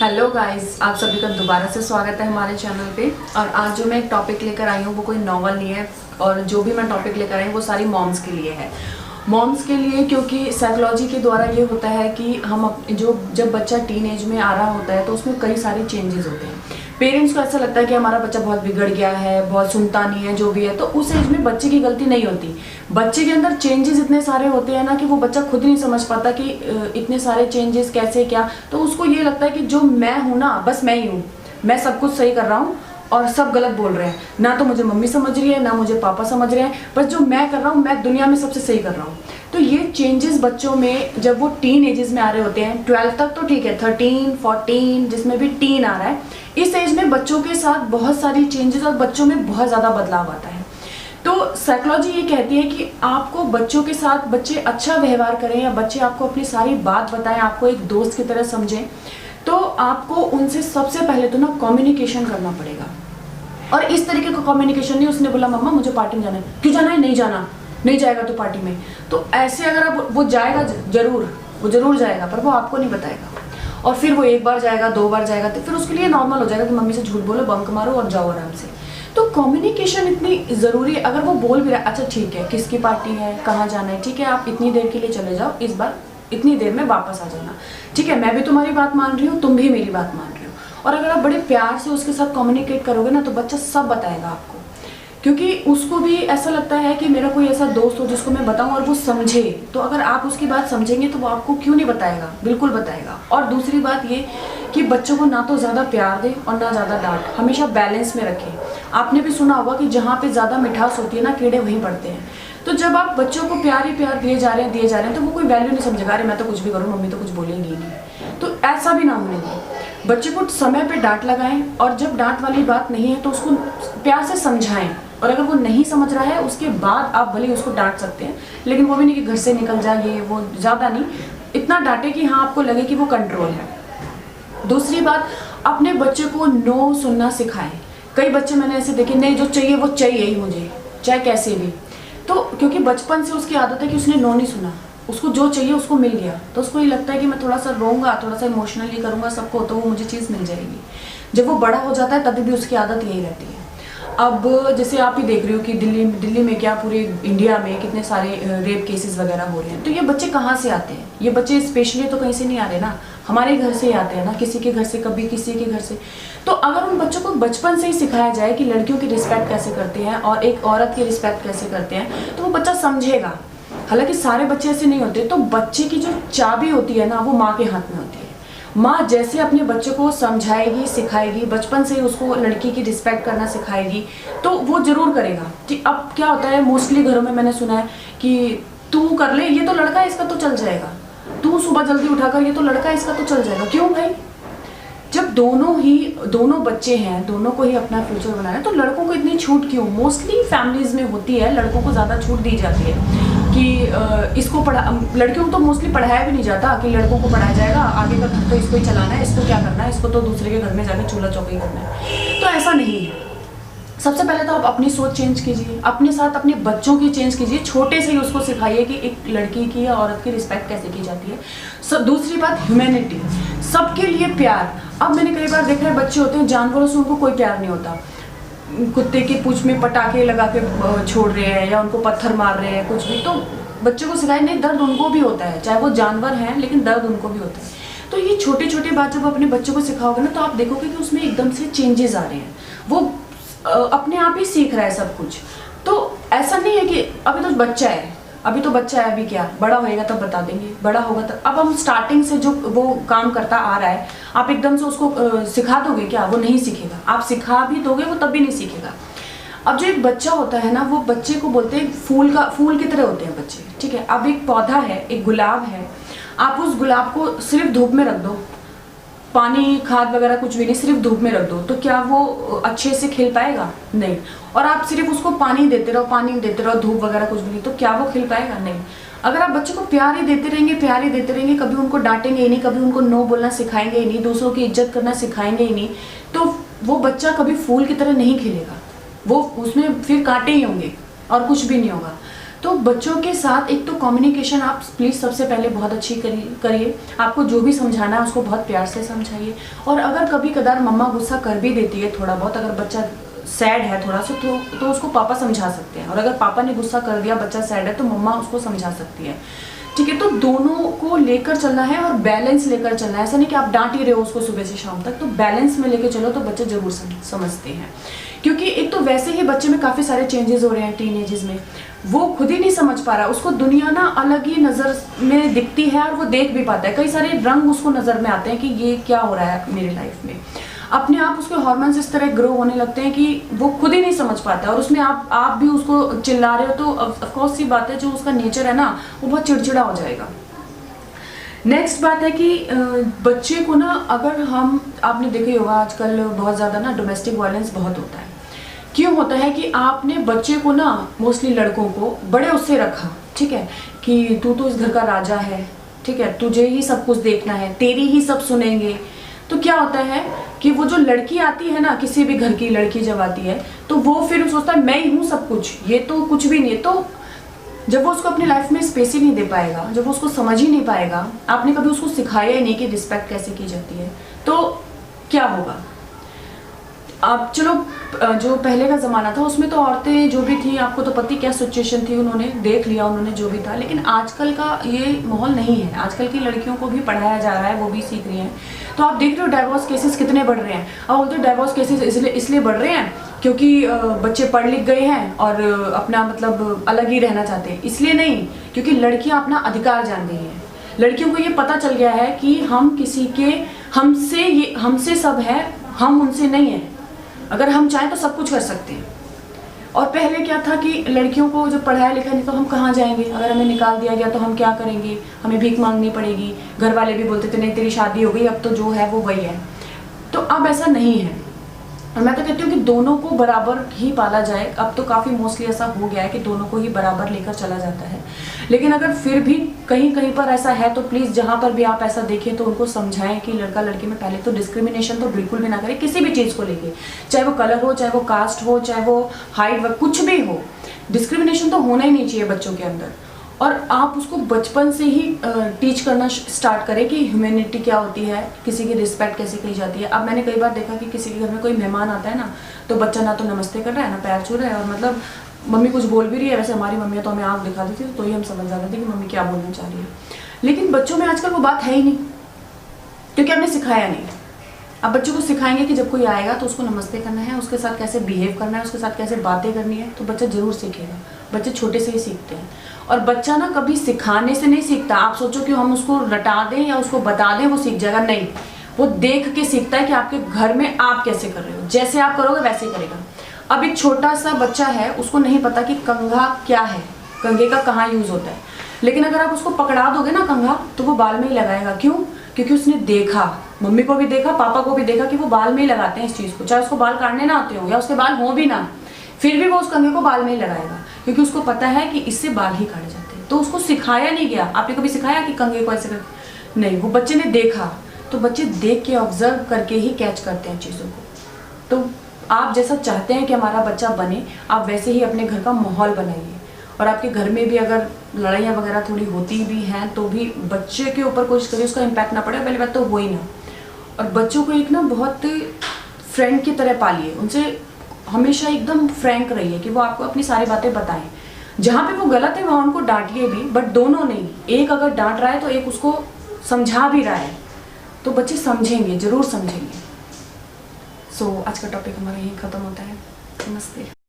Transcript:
Hello guys, आप सभी का दोबारा से स्वागत है हमारे चैनल पे। और आज जो मैं एक टॉपिक लेकर आई हूँ वो कोई नॉवल नहीं है, और जो भी मैं टॉपिक लेकर आई हूँ वो सारी मॉम्स के लिए है। मॉम्स के लिए, क्योंकि साइकोलॉजी के द्वारा ये होता है कि जब बच्चा टीन एज में आ रहा होता है तो उसमें कई सारे चेंजेस होते हैं। पेरेंट्स को ऐसा लगता है कि हमारा बच्चा बहुत बिगड़ गया है, बहुत सुनता नहीं है, जो भी है। तो उस एज में बच्चे की गलती नहीं होती। बच्चे के अंदर चेंजेस इतने सारे होते हैं ना कि वो बच्चा खुद नहीं समझ पाता कि इतने सारे चेंजेस कैसे क्या। तो उसको ये लगता है कि जो मैं हूँ ना, बस मैं ही हूँ, मैं सब कुछ सही कर रहा हूँ और सब गलत बोल रहे हैं। ना तो मुझे मम्मी समझ रही है, ना मुझे पापा समझ रहे हैं, बस जो मैं कर रहा हूँ, मैं दुनिया में सबसे सही कर रहा हूँ। तो ये चेंजेस बच्चों में जब वो टीन एजेस में आ रहे होते हैं, 12 तक तो ठीक है, 13, 14 जिसमें भी टीन आ रहा है, इस एज में बच्चों के साथ बहुत सारी चेंजेस और बच्चों में बहुत ज़्यादा बदलाव आता है। तो साइकोलॉजी ये कहती है कि आपको बच्चों के साथ बच्चे अच्छा व्यवहार करें या बच्चे आपको अपनी सारी बात बताएं, आपको एक दोस्त की तरह समझें, तो आपको उनसे सबसे पहले तो ना कम्युनिकेशन करना पड़ेगा। और इस तरीके का कम्युनिकेशन नहीं, उसने बोला मम्मा मुझे पार्टी में जाना है, क्यों जाना है, नहीं जाना, नहीं जाएगा तो पार्टी में। तो ऐसे अगर आप, वो जाएगा वो जरूर जाएगा, पर वो आपको नहीं बताएगा। और फिर वो एक बार जाएगा, 2 बार जाएगा, तो फिर उसके लिए नॉर्मल हो जाएगा कि मम्मी से झूठ बोलो, बंक मारो और जाओ आराम से। तो कम्युनिकेशन इतनी ज़रूरी है। अगर वो बोल भी रहा है, अच्छा ठीक है, किसकी पार्टी है, कहाँ जाना है, ठीक है आप इतनी देर के लिए चले जाओ, इस बार इतनी देर में वापस आ जाना, ठीक है, मैं भी तुम्हारी बात मान रही हूँ, तुम भी मेरी बात मान रही हो। और अगर आप बड़े प्यार से उसके साथ कम्युनिकेट करोगे ना, तो बच्चा सब बताएगा आपको, क्योंकि उसको भी ऐसा लगता है कि मेरा कोई ऐसा दोस्त हो जिसको मैं बताऊं और वो समझे। तो अगर आप उसकी बात समझेंगे तो वो आपको क्यों नहीं बताएगा, बिल्कुल बताएगा। और दूसरी बात ये कि बच्चों को ना तो ज़्यादा प्यार दें और ना ज़्यादा डांट, हमेशा बैलेंस में रखें। आपने भी सुना होगा कि जहाँ पे ज़्यादा मिठास होती है ना, कीड़े वहीं पड़ते हैं। तो जब आप बच्चों को प्यार ही प्यार दिए जा रहे हैं तो वो कोई वैल्यू नहीं समझेगा, अरे मैं तो कुछ भी करूँ, मम्मी तो कुछ बोलेंगी ही नहीं। तो ऐसा भी ना होने दें। बच्चे को समय पे डांट लगाएं, और जब डांट वाली बात नहीं है तो उसको प्यार से समझाएं। और अगर वो नहीं समझ रहा है, उसके बाद आप भले उसको डांट सकते हैं, लेकिन वो भी नहीं कि घर से निकल जाए, ये वो ज़्यादा नहीं, इतना डांटे कि हाँ आपको लगे कि वो कंट्रोल है। दूसरी बात, अपने बच्चे को नो सुनना सिखाएं। कई बच्चे मैंने ऐसे देखे, नहीं जो चाहिए वो चाहिए ही मुझे, चाहे कैसे भी। तो क्योंकि बचपन से उसकी आदत है कि उसने नो नहीं सुना, उसको जो चाहिए उसको मिल गया, तो उसको ये लगता है कि मैं थोड़ा सा रोऊंगा, थोड़ा सा इमोशनली करूंगा सबको, तो वो मुझे चीज़ मिल जाएगी। जब वो बड़ा हो जाता है तभी भी उसकी आदत यही रहती है। अब जैसे आप ही देख रहे हो कि दिल्ली में क्या, पूरे इंडिया में कितने सारे रेप केसेस वगैरह हो रहे हैं। तो ये बच्चे कहाँ से आते हैं? ये बच्चे स्पेशली तो कहीं से नहीं आ रहे ना, हमारे घर से ही आते हैं ना, किसी के घर से, कभी किसी के घर से। तो अगर उन बच्चों को बचपन से ही सिखाया जाए कि लड़कियों की रिस्पेक्ट कैसे करते हैं और एक औरत की रिस्पेक्ट कैसे करते हैं, तो वो बच्चा समझेगा। हालांकि सारे बच्चे ऐसे नहीं होते। तो बच्चे की जो चाबी होती है ना, वो माँ के हाथ में होती है। माँ जैसे अपने बच्चे को समझाएगी, सिखाएगी, बचपन से ही उसको लड़की की रिस्पेक्ट करना सिखाएगी, तो वो जरूर करेगा। कि अब क्या होता है, मोस्टली घरों में मैंने सुना है कि तू कर ले, ये तो लड़का है, इसका तो चल जाएगा, तू सुबह जल्दी उठाकर, ये तो लड़का है, इसका तो चल जाएगा। क्यों भाई? जब दोनों बच्चे हैं, दोनों को ही अपना फ्यूचर बनाना है, तो लड़कों को इतनी छूट क्यों? मोस्टली फैमिलीज में होती है, लड़कों को ज़्यादा छूट दी जाती है कि इसको लड़कियों को तो मोस्टली पढ़ाया भी नहीं जाता कि लड़कों को पढ़ाया जाएगा, आगे का तो इसको ही चलाना है, इसको क्या करना है, इसको तो दूसरे के घर में जाकर चूल्हा चौकी करना है। तो ऐसा नहीं है। सबसे पहले तो आप अपनी सोच चेंज कीजिए, अपने साथ अपने बच्चों की चेंज कीजिए, छोटे से ही उसको सिखाइए कि एक लड़की की या औरत की रिस्पेक्ट कैसे की जाती है। दूसरी बात, ह्यूमैनिटी, सबके लिए प्यार। अब मैंने कई बार देखा है, बच्चे होते हैं, जानवरों से उनको कोई प्यार नहीं होता, कुत्ते की पूंछ में पटाखे लगा के छोड़ रहे हैं या उनको पत्थर मार रहे हैं, कुछ भी। तो बच्चों को सिखाए नहीं, दर्द उनको भी होता है, चाहे वो जानवर हैं, लेकिन दर्द उनको भी होता है। तो ये छोटे छोटे बात जब अपने बच्चों को सिखाओगे ना, तो आप देखोगे कि उसमें एकदम से चेंजेस आ रहे हैं, वो अपने आप ही सीख रहा है सब कुछ। तो ऐसा नहीं है कि अभी तो बच्चा है, अभी क्या, बड़ा होएगा तब बता देंगे, बड़ा होगा तब। अब हम स्टार्टिंग से जो वो काम करता आ रहा है, आप एकदम से उसको सिखा दोगे क्या? वो नहीं सीखेगा। आप सिखा भी दोगे वो तब भी नहीं सीखेगा। अब जो एक बच्चा होता है ना, वो बच्चे को बोलते हैं फूल की तरह होते हैं बच्चे, ठीक है। अब एक पौधा है, एक गुलाब है, आप उस गुलाब को सिर्फ धूप में रख दो, पानी खाद वगैरह कुछ भी नहीं, सिर्फ धूप में रख दो, तो क्या वो अच्छे से खिल पाएगा? नहीं। और आप सिर्फ उसको पानी देते रहो, धूप वगैरह कुछ भी नहीं, तो क्या वो खिल पाएगा? नहीं। अगर आप बच्चे को प्यार ही देते रहेंगे, कभी उनको डांटेंगे ही नहीं, कभी उनको नो बोलना सिखाएंगे ही नहीं, दूसरों की इज्जत करना सिखाएंगे ही नहीं, तो वो बच्चा कभी फूल की तरह नहीं खिलेगा। वो उसमें फिर कांटे ही होंगे और कुछ भी नहीं होगा। तो बच्चों के साथ एक तो कम्युनिकेशन आप प्लीज़ सबसे पहले बहुत अच्छी करिए। आपको जो भी समझाना है उसको बहुत प्यार से समझाइए। और अगर कभी कदार मम्मा गुस्सा कर भी देती है थोड़ा बहुत, अगर बच्चा सैड है थोड़ा सा, तो उसको पापा समझा सकते हैं। और अगर पापा ने गुस्सा कर दिया, बच्चा सैड है, तो मम्मा उसको समझा सकती है। ठीक है, तो दोनों को लेकर चलना है और बैलेंस लेकर चलना है। ऐसा नहीं कि आप डांट ही रहे हो उसको सुबह से शाम तक, तो बैलेंस में लेकर चलो तो बच्चे जरूर समझते हैं। क्योंकि एक तो वैसे ही बच्चे में काफ़ी सारे चेंजेस हो रहे हैं टीनेजेस में, वो खुद ही नहीं समझ पा रहा, उसको दुनिया ना अलग ही नज़र में दिखती है और वो देख भी पाता है। कई सारे रंग उसको नज़र में आते हैं कि ये क्या हो रहा है मेरी लाइफ में। अपने आप उसके हार्मोन्स इस तरह ग्रो होने लगते हैं कि वो खुद ही नहीं समझ पाता, और उसमें आप भी उसको चिल्ला रहे हो तो ऑफकोर्स सी बात है, जो उसका नेचर है ना वो बहुत चिड़चिड़ा हो जाएगा। नेक्स्ट बात है कि बच्चे को ना, अगर आपने देखा ही होगा आजकल बहुत ज़्यादा ना डोमेस्टिक वायलेंस बहुत होता है। क्यों होता है कि आपने बच्चे को ना, मोस्टली लड़कों को बड़े उससे रखा, ठीक है, कि तू तो इस घर का राजा है, ठीक है, तुझे ही सब कुछ देखना है, तेरी ही सब सुनेंगे। तो क्या होता है कि वो जो लड़की आती है ना, किसी भी घर की लड़की जब आती है, तो वो फिर सोचता है मैं ही हूँ सब कुछ, ये तो कुछ भी नहीं है। तो जब वो उसको अपनी लाइफ में स्पेस ही नहीं दे पाएगा, जब वो उसको समझ ही नहीं पाएगा, आपने कभी उसको सिखाया ही नहीं कि रिस्पेक्ट कैसे की जाती है, तो क्या होगा। अब चलो, जो पहले का ज़माना था उसमें तो औरतें जो भी थी, आपको तो पता ही क्या सिचुएशन थी, उन्होंने देख लिया, उन्होंने जो भी था। लेकिन आजकल का ये माहौल नहीं है। आजकल की लड़कियों को भी पढ़ाया जा रहा है, वो भी सीख रही हैं। तो आप देख रहे हो डाइवोर्स केसेस कितने बढ़ रहे हैं। अब बोलते हैं डाइवोर्स केसेस इसलिए बढ़ रहे हैं क्योंकि बच्चे पढ़ लिख गए हैं और अपना मतलब अलग ही रहना चाहते हैं। इसलिए नहीं, क्योंकि लड़कियाँ अपना अधिकार जान रही हैं। लड़कियों को ये पता चल गया है कि हम किसी के हमसे सब है, हम उनसे नहीं है। अगर हम चाहें तो सब कुछ कर सकते हैं। और पहले क्या था कि लड़कियों को जब पढ़ाया लिखा नहीं तो हम कहाँ जाएंगे, अगर हमें निकाल दिया गया तो हम क्या करेंगे, हमें भीख मांगनी पड़ेगी। घर वाले भी बोलते थे नहीं तेरी शादी हो गई, अब तो जो है वो वही है। तो अब ऐसा नहीं है, और मैं तो कहती हूँ कि दोनों को बराबर ही पाला जाए। अब तो काफ़ी मोस्टली ऐसा हो गया है कि दोनों को ही बराबर लेकर चला जाता है। लेकिन अगर फिर भी कहीं कहीं पर ऐसा है तो प्लीज़ जहाँ पर भी आप ऐसा देखें तो उनको समझाएं कि लड़का लड़की में पहले तो डिस्क्रिमिनेशन तो बिल्कुल भी ना करें किसी भी चीज़ को लेके, चाहे वो कलर हो, चाहे वो कास्ट हो, चाहे वो हाइट, कुछ भी हो। डिस्क्रिमिनेशन तो होना ही नहीं चाहिए बच्चों के अंदर। और आप उसको बचपन से ही टीच करना स्टार्ट करें कि ह्यूमैनिटी क्या होती है, किसी की रिस्पेक्ट कैसे की जाती है। अब मैंने कई बार देखा कि किसी के घर में कोई मेहमान आता है ना, तो बच्चा ना तो नमस्ते कर रहा है, ना पैर छू रहा है, और मतलब मम्मी कुछ बोल भी रही है। वैसे हमारी मम्मी तो हमें आँख दिखा दी थी, तो ही हम समझ जाते थे कि मम्मी क्या बोलना चाह रही है। लेकिन बच्चों में आजकल वो बात है ही नहीं, क्योंकि हमने सिखाया नहीं। अब बच्चों को सिखाएंगे कि जब कोई आएगा तो उसको नमस्ते करना है, उसके साथ कैसे बिहेव करना है, उसके साथ कैसे बातें करनी है, तो बच्चा जरूर सीखेगा। बच्चे छोटे से ही सीखते हैं। और बच्चा ना कभी सिखाने से नहीं सीखता। आप सोचो कि हम उसको रटा दें या उसको बता दें वो सीख जाएगा, नहीं। वो देख के सीखता है कि आपके घर में आप कैसे कर रहे हो, जैसे आप करोगे वैसे ही करेगा। अब एक छोटा सा बच्चा है, उसको नहीं पता कि कंघा क्या है, कंघे का कहाँ यूज होता है। लेकिन अगर आप उसको पकड़ा दोगे ना कंघा, तो वो बाल में ही लगाएगा। क्यों? क्योंकि उसने देखा, मम्मी को भी देखा, पापा को भी देखा कि वो बाल में ही लगाते हैं इस चीज़ को। चाहे उसको बाल काटने ना आते हो या उसके बाल हो भी ना, फिर भी वो उस कंघे को बाल में ही लगाएगा, क्योंकि उसको पता है कि इससे बाल ही काटे जाते हैं। तो उसको सिखाया नहीं गया। आपने कभी सिखाया कि कंघे को ऐसे कर? नहीं, वो बच्चे ने देखा। तो बच्चे देख के ऑब्जर्व करके ही कैच करते हैं चीज़ों को। तो आप जैसा चाहते हैं कि हमारा बच्चा बने, आप वैसे ही अपने घर का माहौल बनाइए। और आपके घर में भी अगर लड़ाइयाँ वगैरह थोड़ी होती भी हैं तो भी बच्चे के ऊपर कोशिश करिए उसका इम्पैक्ट ना पड़े। पहली बात तो हो ही ना। और बच्चों को एक ना बहुत फ्रेंड की तरह पालिए, उनसे हमेशा एकदम फ्रैंक रहिए कि वो आपको अपनी सारी बातें बताएं। जहाँ पे वो गलत है वहाँ उनको डांटिए भी, बट दोनों नहीं। एक अगर डांट रहा है तो एक उसको समझा भी रहा है, तो बच्चे समझेंगे, ज़रूर समझेंगे। सो आज का टॉपिक हमारा यहीं ख़त्म होता है। नमस्ते।